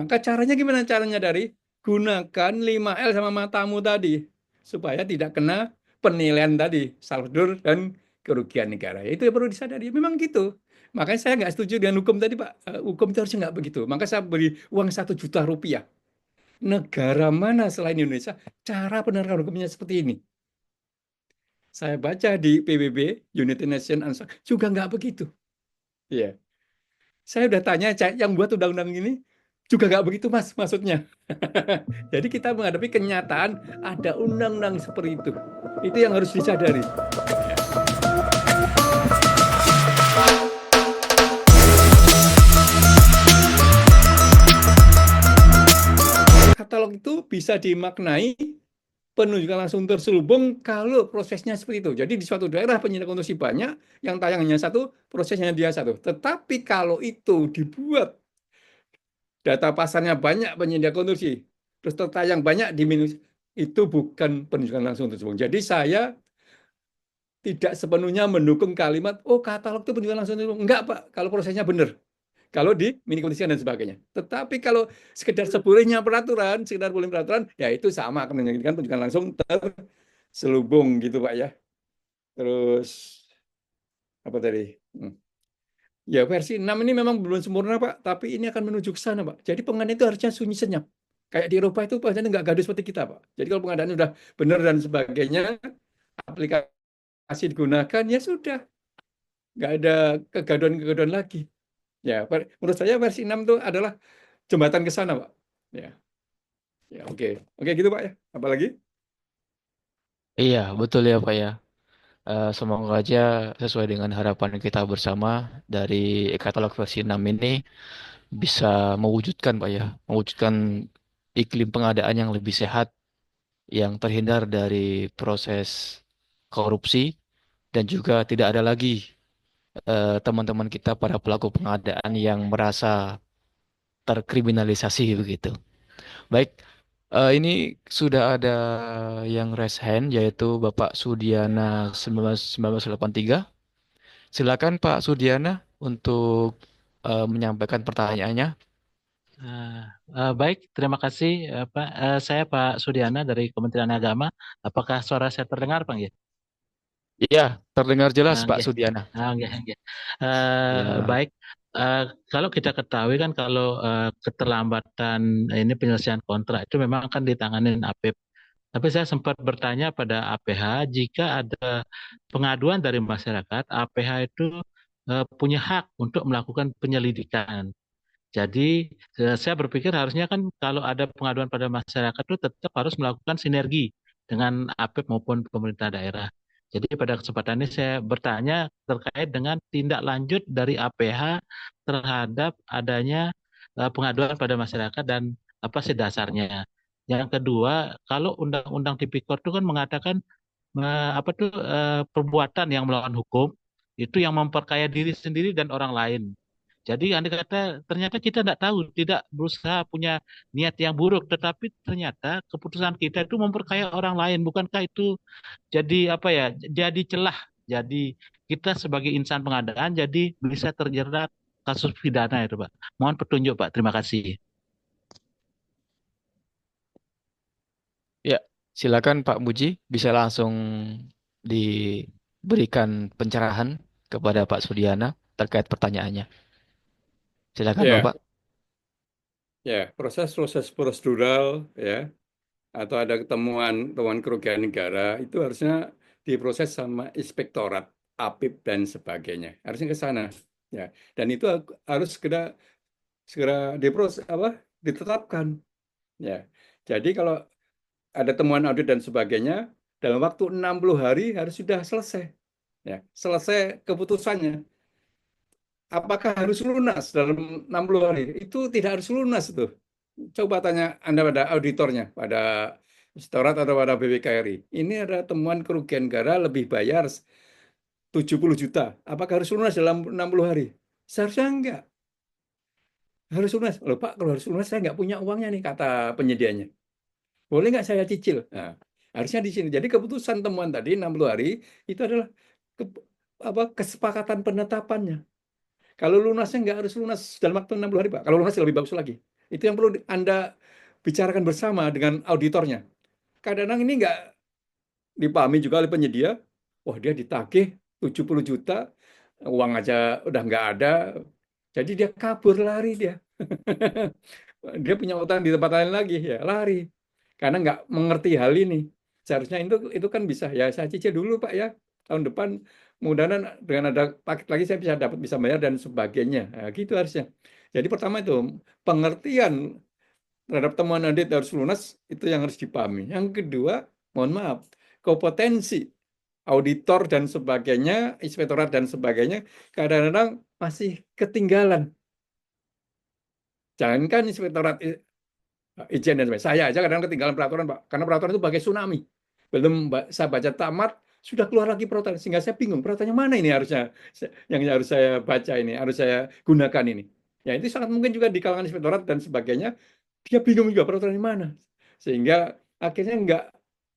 Maka caranya gimana caranya dari gunakan 5L sama matamu tadi supaya tidak kena penilaian tadi, saldo dan kerugian negara. Itu yang perlu disadari. Memang gitu. Makanya saya nggak setuju dengan hukum tadi, Pak. Hukum itu harusnya nggak begitu. Maka saya beri uang 1 juta rupiah. Negara mana selain Indonesia cara penegakan hukumnya seperti ini? Saya baca di PBB, United Nations juga nggak begitu. Iya. Saya udah tanya yang buat undang-undang ini juga nggak begitu, Mas, maksudnya. Jadi kita menghadapi kenyataan ada undang-undang seperti itu. Itu yang harus disadari. Katalog itu bisa dimaknai penunjukan langsung terselubung kalau prosesnya seperti itu. Jadi di suatu daerah penyidik konstruksi banyak, yang tayangnya satu, prosesnya dia satu. Tetapi kalau itu dibuat data pasarnya banyak penyedia konstruksi, terus tertayang banyak di minus, itu bukan penunjukan langsung terselubung. Jadi saya tidak sepenuhnya mendukung kalimat, oh katalog itu penunjukan langsung terselubung. Enggak, Pak, kalau prosesnya benar. Kalau di mini kondisian dan sebagainya. Tetapi kalau sekedar sebolehnya peraturan, sekedar boleh peraturan, ya itu sama akan menjadikan penunjukan langsung terselubung gitu, Pak ya. Terus apa tadi? Ya versi 6 ini memang belum sempurna, Pak, tapi ini akan menuju ke sana, Pak. Jadi pengadaan itu harusnya sunyi senyap. Kayak di Eropa itu pengadaan nggak gaduh seperti kita, Pak. Jadi kalau pengadaan sudah benar dan sebagainya, aplikasi digunakan, ya sudah. Nggak ada kegaduhan-kegaduhan lagi. Ya, menurut saya versi 6 itu adalah jembatan ke sana, Pak. Ya, ya oke. Oke gitu, Pak ya. Apalagi? Iya, betul ya Pak ya. Semoga aja sesuai dengan harapan kita bersama dari katalog versi 6 ini bisa mewujudkan Pak ya, mewujudkan iklim pengadaan yang lebih sehat, yang terhindar dari proses korupsi dan juga tidak ada lagi teman-teman kita para pelaku pengadaan yang merasa terkriminalisasi begitu. Baik, ini sudah ada yang raise hand yaitu Bapak Sudiana 1983. Silakan Pak Sudiana untuk menyampaikan pertanyaannya. Baik, terima kasih Pak. Saya Pak Sudiana dari Kementerian Agama. Apakah suara saya terdengar, Pak? Ya? Iya, terdengar jelas Pak Nggih. Sudiana. Nggih, nggih. Ya, Baik, kalau kita ketahui kan kalau keterlambatan ini penyelesaian kontrak itu memang akan ditanganin APIP. Tapi saya sempat bertanya pada APH jika ada pengaduan dari masyarakat, APH itu punya hak untuk melakukan penyelidikan. Jadi saya berpikir harusnya kan kalau ada pengaduan pada masyarakat itu tetap harus melakukan sinergi dengan APIP maupun pemerintah daerah. Jadi pada kesempatan ini saya bertanya terkait dengan tindak lanjut dari APH terhadap adanya pengaduan pada masyarakat dan apa sih dasarnya. Yang kedua, kalau Undang-Undang Tipikor itu kan mengatakan apa tuh perbuatan yang melawan hukum itu yang memperkaya diri sendiri dan orang lain. Jadi andai kata ternyata kita tidak tahu, tidak berusaha punya niat yang buruk, tetapi ternyata keputusan kita itu memperkaya orang lain, bukankah itu jadi apa ya? Jadi celah. Jadi kita sebagai insan pengadaan jadi bisa terjerat kasus pidana itu, Pak. Mohon petunjuk, Pak. Terima kasih. ya, silakan Pak Muji bisa langsung diberikan pencerahan kepada Pak Sudiana terkait pertanyaannya. Silakan Ya, Bapak. ya, proses-proses prosedural ya atau ada temuan kerugian negara itu harusnya diproses sama inspektorat, APIP dan sebagainya. Harusnya ke sana. Ya. Dan itu harus segera segera diproses apa? Ditetapkan. Ya. Jadi kalau ada temuan audit dan sebagainya dalam waktu 60 hari harus sudah selesai. Ya, selesai keputusannya. Apakah harus lunas dalam 60 hari? Itu tidak harus lunas itu. Coba tanya Anda pada auditornya, pada Inspektorat atau pada BPKRI. Ini ada temuan kerugian negara lebih bayar 70 juta. Apakah harus lunas dalam 60 hari? Seharusnya enggak. Harus lunas. Loh Pak, kalau harus lunas saya nggak punya uangnya nih, kata penyedianya. Boleh nggak saya cicil? Nah, harusnya di sini. Jadi keputusan temuan tadi 60 hari itu adalah kesepakatan penetapannya. Kalau lunasnya nggak harus lunas dalam waktu 60 hari, Pak. Kalau lunas lebih bagus lagi. Itu yang perlu Anda bicarakan bersama dengan auditornya. Kadang-kadang ini nggak dipahami juga oleh penyedia. Wah, dia ditagih 70 juta, uang aja udah nggak ada. Jadi dia kabur, lari dia. Dia punya utang di tempat lain lagi, ya lari. Karena nggak mengerti hal ini. Seharusnya itu kan bisa, ya saya cicil dulu Pak ya. Tahun depan mudah-mudahan dengan ada paket lagi saya bisa bayar dan sebagainya. Nah, gitu harusnya. Jadi pertama itu pengertian terhadap temuan audit harus lunas, itu yang harus dipahami. Yang kedua, mohon maaf, kompetensi auditor dan sebagainya, inspektorat dan sebagainya, kadang-kadang masih ketinggalan. Jangankan inspektorat Ijen dan sebagainya. Saya aja kadang ketinggalan peraturan, Pak. Karena peraturan itu bagai tsunami. Belum saya baca tamat, sudah keluar lagi peraturan. Sehingga saya bingung, peraturannya mana ini harusnya, yang harus saya baca ini, harus saya gunakan ini. Ya itu sangat mungkin juga di kalangan inspektorat dan sebagainya, dia bingung juga peraturan di mana. Sehingga akhirnya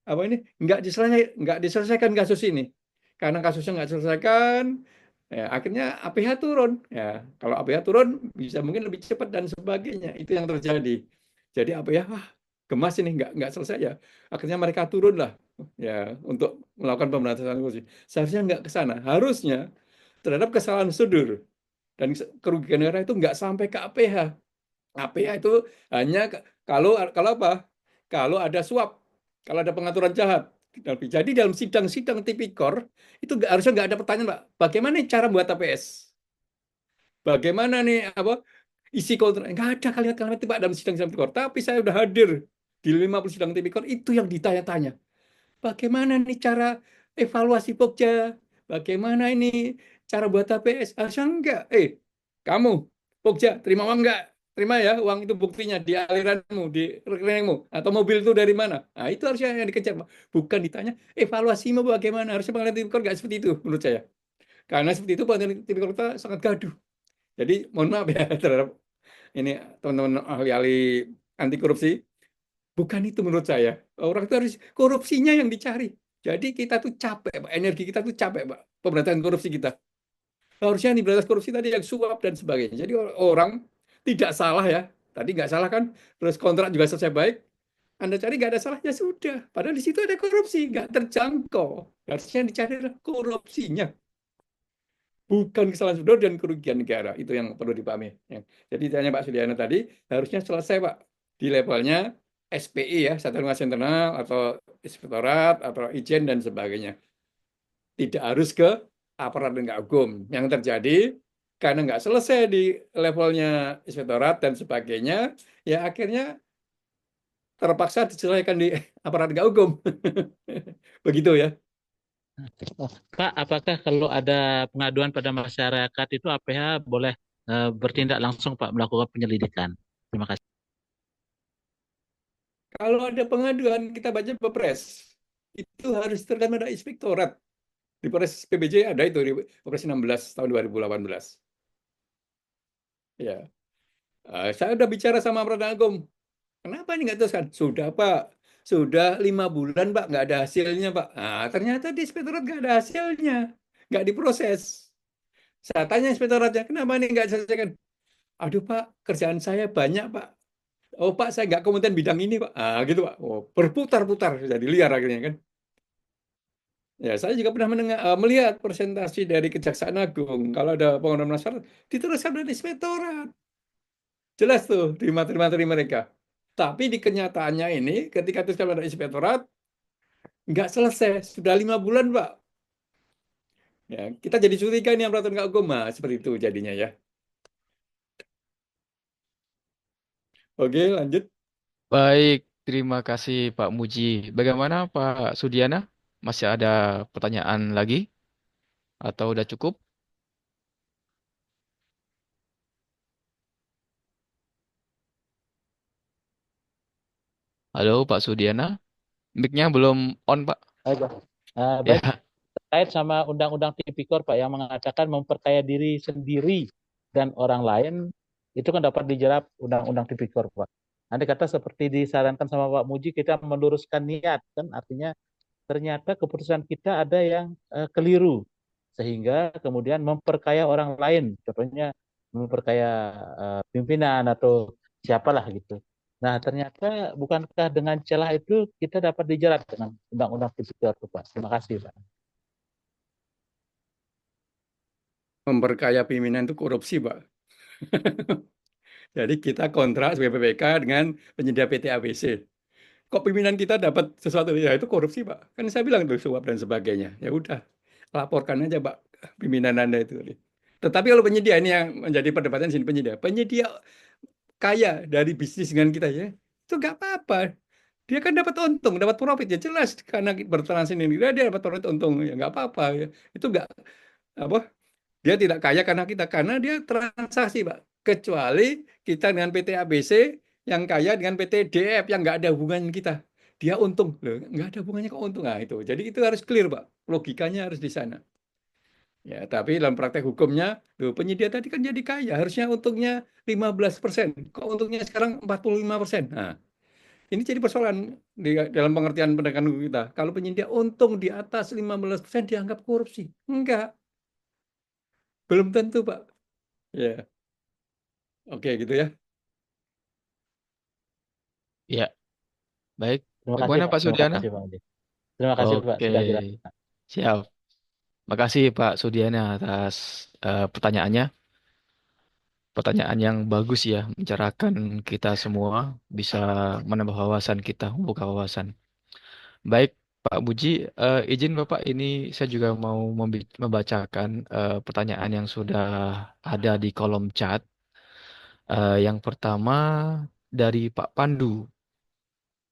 apa ini nggak diselesaikan kasus ini. Karena kasusnya nggak diselesaikan, ya, akhirnya APH turun. Ya, kalau APH turun bisa mungkin lebih cepat dan sebagainya. Itu yang terjadi. Jadi apa ya, wah, gemas ini nggak selesai ya. Akhirnya mereka turun lah ya untuk melakukan pemberantasan korupsi. Seharusnya nggak ke sana. Harusnya terhadap kesalahan prosedur dan kerugian negara itu nggak sampai ke APH. APH itu hanya kalau kalau apa? Kalau ada suap, kalau ada pengaturan jahat. Jadi dalam sidang-sidang tipikor itu harusnya nggak ada pertanyaan, Pak. Bagaimana cara buat TPS? Bagaimana nih apa isi kontrak? Nggak ada kalimat-kalimat itu Pak dalam sidang-sidang tipikor. Tapi saya udah hadir di 50 sidang tipikor, itu yang ditanya-tanya. Bagaimana nih cara evaluasi Pokja? Bagaimana ini cara buat TPS? Harusnya enggak. Kamu, Pokja, terima uang enggak? Terima ya, uang itu buktinya di aliranmu, di rekeningmu, atau mobil itu dari mana? Nah, itu harusnya yang dikejar, Pak. Bukan ditanya, evaluasimu bagaimana? Harusnya pengadilan tipikor enggak seperti itu, menurut saya. Karena seperti itu pengadilan tipikor kita sangat gaduh. Jadi, mohon maaf ya terhadap ini teman-teman ahli-ahli anti korupsi. Bukan itu menurut saya. Orang itu harus korupsinya yang dicari. Jadi kita tuh capek, Pak. Energi kita tuh capek, Pak. Pemberantasan korupsi kita. Harusnya yang diberantas korupsi tadi yang suap dan sebagainya. Jadi orang tidak salah ya. Tadi nggak salah kan. Terus kontrak juga selesai baik. Anda cari nggak ada salahnya sudah. Padahal di situ ada korupsi, nggak terjangkau. Harusnya yang dicari adalah korupsinya. Bukan kesalahan sumber dan kerugian negara. Itu yang perlu dipahami. Ya. Jadi tanya Pak Sudiana tadi, harusnya selesai Pak. Di levelnya SPI ya, Satuan Pengawas Internal atau Inspektorat atau Ijen dan sebagainya. Tidak harus ke aparat penegak hukum. Yang terjadi karena nggak selesai di levelnya Inspektorat dan sebagainya, ya akhirnya terpaksa diselesaikan di aparat penegak hukum. Begitu ya. Pak, apakah kalau ada pengaduan pada masyarakat itu APH boleh bertindak langsung Pak melakukan penyelidikan? Terima kasih. Kalau ada pengaduan, kita baca Perpres. Itu harus terkait pada Inspektorat. Di Perpres PBJ ada itu di Perpres 16 tahun 2018. Ya, saya udah bicara sama Pradana Agung. Kenapa ini nggak teruskan? Sudah Pak, sudah 5 bulan Pak nggak ada hasilnya Pak. Nah, ternyata di Inspektorat nggak ada hasilnya, nggak diproses. Saya tanya Inspektoratnya, kenapa ini nggak diselesaikan? Aduh Pak, kerjaan saya banyak Pak. Oh Pak, saya nggak kompeten bidang ini Pak. Ah gitu Pak. Oh, berputar-putar jadi liar akhirnya kan. Ya, saya juga pernah melihat presentasi dari Kejaksaan Agung. Kalau ada pengaduan masyarakat, diteruskan dari inspektorat. Jelas tuh di materi-materi mereka. Tapi di kenyataannya ini, ketika diteruskan pada inspektorat, nggak selesai. Sudah 5 bulan, Pak. Ya, kita jadi curiga ini yang peraturan nggak hukum. Nah, seperti itu jadinya ya. Oke, lanjut. Baik, terima kasih Pak Muji. Bagaimana Pak Sudiana? Masih ada pertanyaan lagi atau udah cukup? Halo Pak Sudiana, mic-nya belum on Pak. Baik, baik, Ya, terkait sama Undang-Undang Tipikor Pak yang mengatakan memperkaya diri sendiri dan orang lain itu kan dapat dijerat Undang-Undang Tipikor Pak. Nanti kata seperti disarankan sama Pak Muji kita meluruskan niat kan artinya ternyata keputusan kita ada yang keliru sehingga kemudian memperkaya orang lain contohnya memperkaya pimpinan atau siapalah gitu. Nah, ternyata bukankah dengan celah itu kita dapat dijerat dengan undang-undang tipikor itu, Pak? Terima kasih, Pak. Memperkaya pimpinan itu korupsi, Pak. Jadi kita kontrak sebagai PPK dengan penyedia PT ABC. Kok pimpinan kita dapat sesuatu, ya itu korupsi, Pak. Kan saya bilang tuh suap dan sebagainya. Ya udah, laporkan aja, Pak, pimpinan Anda itu. Tetapi kalau penyedia, ini yang menjadi perdebatan sini, penyedia kaya dari bisnis dengan kita, ya itu nggak apa-apa. Dia kan dapat untung, dapat profit, ya jelas karena bertransaksi dengan kita dia dapat profit untung, ya nggak apa-apa, ya. Itu nggak apa, dia tidak kaya karena dia transaksi, Pak. Kecuali kita dengan PT ABC yang kaya dengan PT DF yang nggak ada hubungan kita. Dia untung, loh, nggak ada hubungannya ke untung. Nah, itu. Jadi itu harus clear, Pak. Logikanya harus di sana. Ya, tapi dalam praktek hukumnya, loh, penyedia tadi kan jadi kaya, harusnya untungnya 15%. Kok untungnya sekarang 45%? Nah, ini jadi persoalan dalam pengertian penegakan hukum kita. Kalau penyedia untung di atas 15% dianggap korupsi. Enggak, belum tentu, Pak. Ya, oke gitu ya. Ya, baik. Terima kasih, Bagaimana Pak. Pak Terima Sudiana? kasih, Bang Edi. Terima kasih, Pak, Oke, sudah jelas. siap. Makasih Pak Sudiana atas pertanyaannya. Pertanyaan yang bagus ya, mencerahkan kita semua, bisa menambah wawasan kita, membuka wawasan. Baik, Pak Buji, izin Bapak, ini saya juga mau membacakan pertanyaan yang sudah ada di kolom chat. Yang pertama dari Pak Pandu.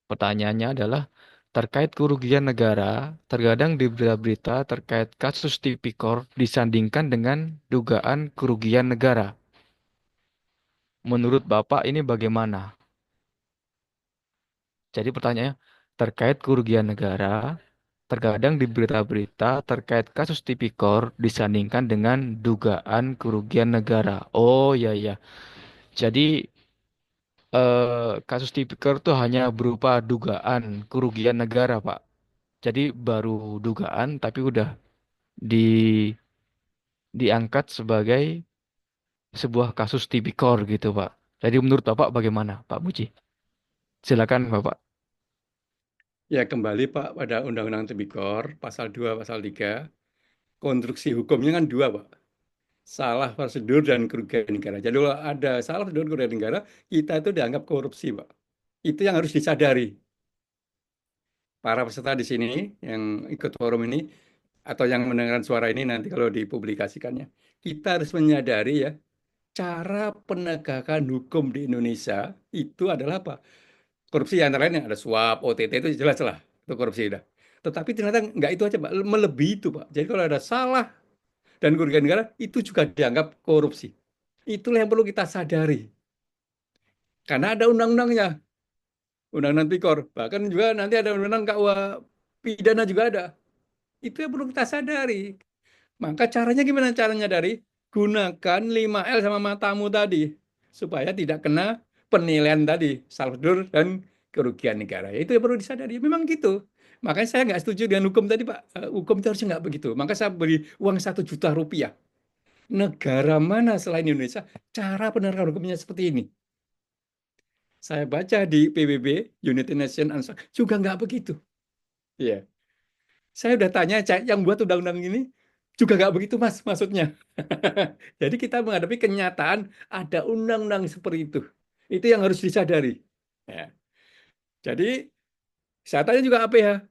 Pertanyaannya adalah terkait kerugian negara, terkadang di berita-berita terkait kasus tipikor disandingkan dengan dugaan kerugian negara. Menurut Bapak ini bagaimana? Jadi pertanyaannya, terkait kerugian negara, terkadang di berita-berita terkait kasus tipikor disandingkan dengan dugaan kerugian negara. Oh ya ya. Jadi kasus tipikor itu hanya berupa dugaan kerugian negara, Pak. Jadi baru dugaan tapi udah di diangkat sebagai sebuah kasus tipikor gitu, Pak. Jadi menurut Bapak bagaimana, Pak Muji? Silakan, Bapak. Ya kembali, Pak, pada Undang-Undang Tipikor pasal 2, pasal 3. Konstruksi hukumnya kan dua, Pak. Salah prosedur dan kerugian negara. Jadi kalau ada salah prosedur dan kerugian negara, kita itu dianggap korupsi, Pak. Itu yang harus disadari. Para peserta di sini yang ikut forum ini atau yang mendengarkan suara ini nanti kalau dipublikasikannya, kita harus menyadari ya, cara penegakan hukum di Indonesia itu adalah apa? Korupsi antara lain ada suap, OTT itu jelas lah, itu korupsi dah. Tetapi ternyata nggak itu aja, Pak, melebihi itu, Pak. Jadi kalau ada salah dan kerugian negara itu juga dianggap korupsi. Itulah yang perlu kita sadari. Karena ada undang-undangnya, undang-undang tipikor. Bahkan juga nanti ada undang-undang KUH pidana juga ada. Itu yang perlu kita sadari. Maka caranya gimana caranya dari? Gunakan 5L sama matamu tadi. Supaya tidak kena penilaian tadi. Salvador dan kerugian negara. Itu yang perlu disadari. Memang gitu. Makanya saya nggak setuju dengan hukum tadi, Pak. Hukum itu harusnya nggak begitu. Maka saya beri uang 1 juta rupiah. Negara mana selain Indonesia cara penegakan hukumnya seperti ini? Saya baca di PBB, United Nations, juga nggak begitu. Ya, saya udah tanya yang buat undang-undang ini juga nggak begitu, Mas, maksudnya. Jadi kita menghadapi kenyataan ada undang-undang seperti itu. Itu yang harus disadari. Ya. Jadi saya tanya juga APH,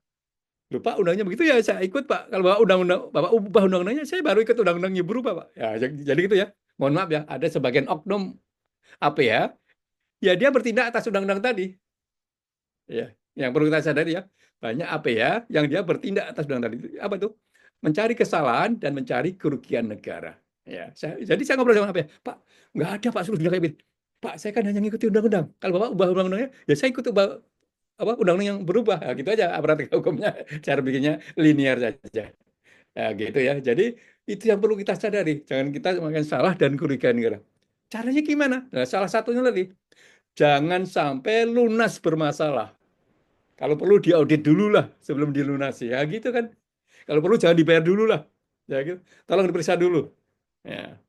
loh Pak, undangnya begitu ya saya ikut, Pak. Kalau Bapak undang-undang, Bapak ubah undang-undangnya, saya baru ikut undang-undangnya berubah, Pak. Ya, jadi gitu ya. Mohon maaf ya, ada sebagian oknum APH, ya dia bertindak atas undang-undang tadi. Ya, yang perlu kita sadari ya, banyak APH yang dia bertindak atas undang-undang tadi. Apa itu? Mencari kesalahan dan mencari kerugian negara. Ya, jadi saya ngobrol sama APH, Pak, nggak ada Pak suruh kayak gini. Pak, saya kan hanya ngikuti undang-undang. Kalau Bapak ubah undang-undangnya, ya saya ikut ubah apa undang-undang yang berubah. Ya, gitu aja aparat hukumnya, cara bikinnya linear saja. Ya, gitu ya. Jadi itu yang perlu kita sadari. Jangan kita makin salah dan kerugian negara. Caranya gimana? Nah, salah satunya tadi, jangan sampai lunas bermasalah. Kalau perlu diaudit dulu lah sebelum dilunasi. Ya gitu kan. Kalau perlu jangan dibayar dulu lah. Ya gitu. Tolong diperiksa dulu. Ya,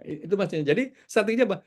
itu maksudnya. Jadi strateginya apa?